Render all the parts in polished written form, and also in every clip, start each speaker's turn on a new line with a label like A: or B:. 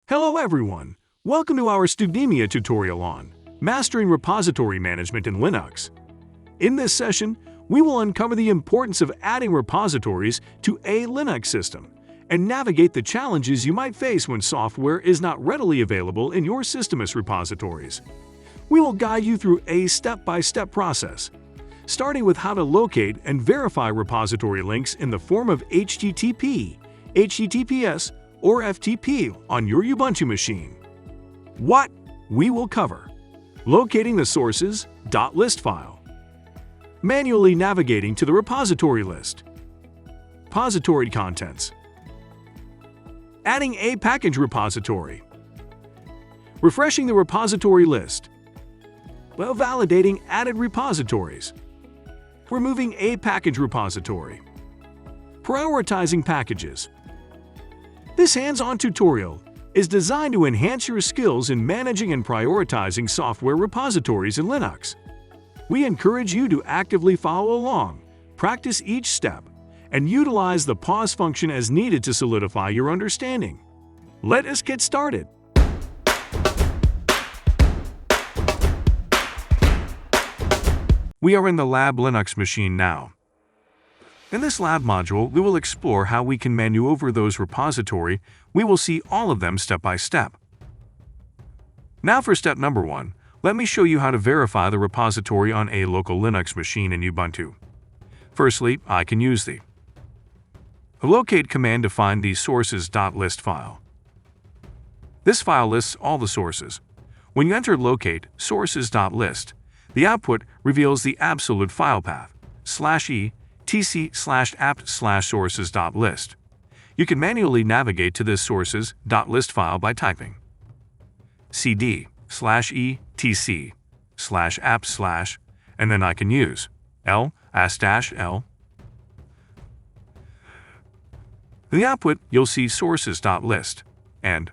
A: Hello everyone! Welcome to our Studemia tutorial on Mastering Repository Management in Linux. In this session, we will uncover the importance of adding repositories to a Linux system and navigate the challenges you might face when software is not readily available in your system's repositories. We will guide you through a step-by-step process, starting with how to locate and verify repository links in the form of HTTP, HTTPS, or FTP on your Ubuntu machine. What? We will cover locating the sources.list file, manually navigating to the repository list, repository contents, adding a package repository, refreshing the repository list, while validating added repositories, removing a package repository, prioritizing packages. This hands-on tutorial is designed to enhance your skills in managing and prioritizing software repositories in Linux. We encourage you to actively follow along, practice each step, and utilize the pause function as needed to solidify your understanding. Let us get started. We are in the Lab Linux machine now. In this lab module, we will explore how we can maneuver those repositories. We will see all of them step by step. Now for step number 1, let me show you how to verify the repository on a local Linux machine in Ubuntu. Firstly, I can use the locate command to find the sources.list file. This file lists all the sources. When you enter locate sources.list, the output reveals the absolute file path /e tc/apt/sources.list. You can manually navigate to this sources.list file by typing cd/e/tc/apt/ and then I can use l***l. In the output, you'll see sources.list and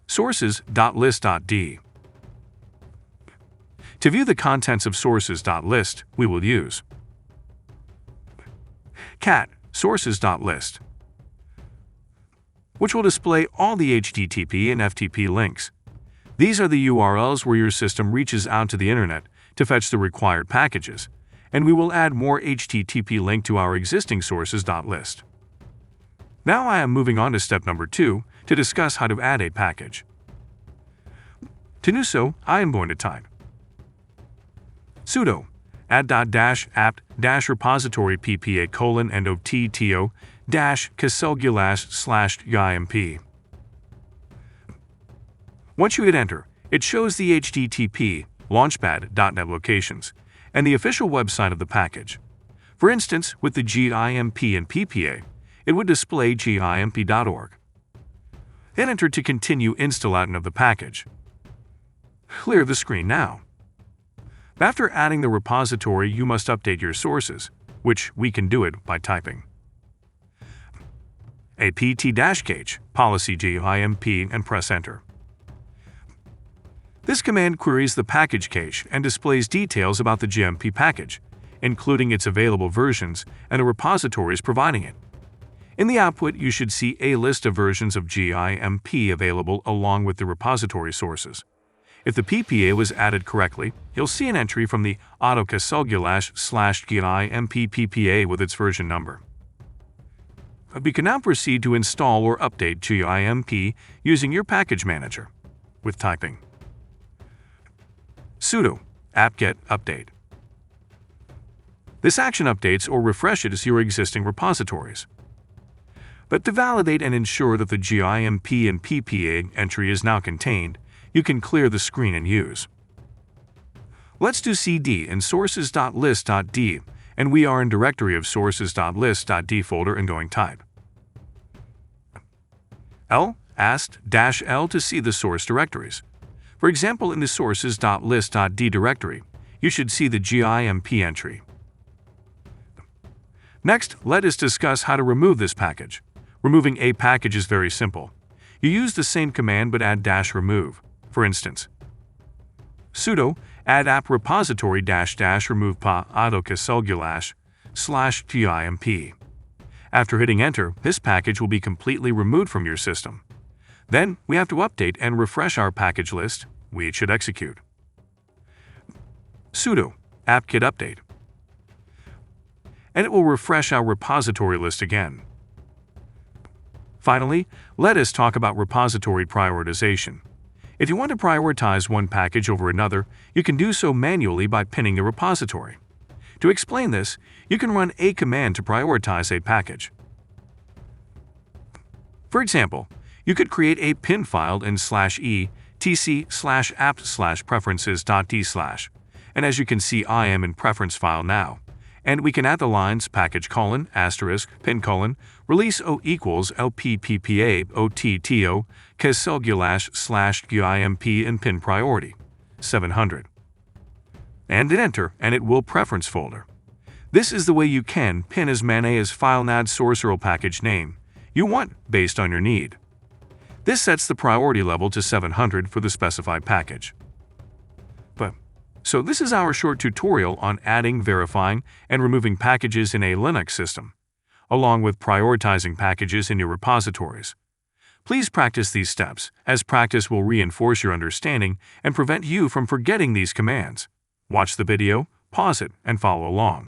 A: sources.list.d. To view the contents of sources.list, we will use cat sources.list, which will display all the HTTP and FTP links. These are the URLs where your system reaches out to the internet to fetch the required packages, and we will add more HTTP link to our existing sources.list. Now I am moving on to step number 2 to discuss how to add a package. To do so, I am going to type sudo add.-apt-repository ppa:///imp. Once you hit enter, it shows the HTTP launchpad.net locations and the official website of the package. For instance, with the GIMP and PPA, it would display gimp.org. Hit enter to continue installation of the package. Clear the screen now. After adding the repository, you must update your sources, which we can do it by typing apt-cache policy GIMP and press enter. This command queries the package cache and displays details about the GIMP package, including its available versions and the repositories providing it. In the output, you should see a list of versions of GIMP available along with the repository sources. If the PPA was added correctly, you'll see an entry from the autocasugulash/gimp PPA with its version number. We can now proceed to install or update GIMP using your package manager with typing sudo apt-get update. This action updates or refreshes your existing repositories. But to validate and ensure that the GIMP and PPA entry is now contained, you can clear the screen and use. Let's do cd in sources.list.d, and we are in directory of sources.list.d folder and going type l***l to see the source directories. For example, in the sources.list.d directory, you should see the GIMP entry. Next, let us discuss how to remove this package. Removing a package is very simple. You use the same command but add -remove. For instance, sudo add app repository --remove pa autocasugulash/gimp. After hitting enter, this package will be completely removed from your system. Then we have to update and refresh our package list, which should execute. Sudo apt-get update. And it will refresh our repository list again. Finally, let us talk about repository prioritization. If you want to prioritize one package over another, you can do so manually by pinning the repository. To explain this, you can run a command to prioritize a package. For example, you could create a pin file in /e tc/apt/preferences.d/, and as you can see, I am in preference file now. And we can add the lines package : pin : release o equals lpppa otto /gimp and pin priority 700. And hit enter, and it will preference folder. This is the way you can pin as many as file nad source package name you want based on your need. This sets the priority level to 700 for the specified package. So this is our short tutorial on adding, verifying, and removing packages in a Linux system, along with prioritizing packages in your repositories. Please practice these steps, as practice will reinforce your understanding and prevent you from forgetting these commands. Watch the video, pause it, and follow along.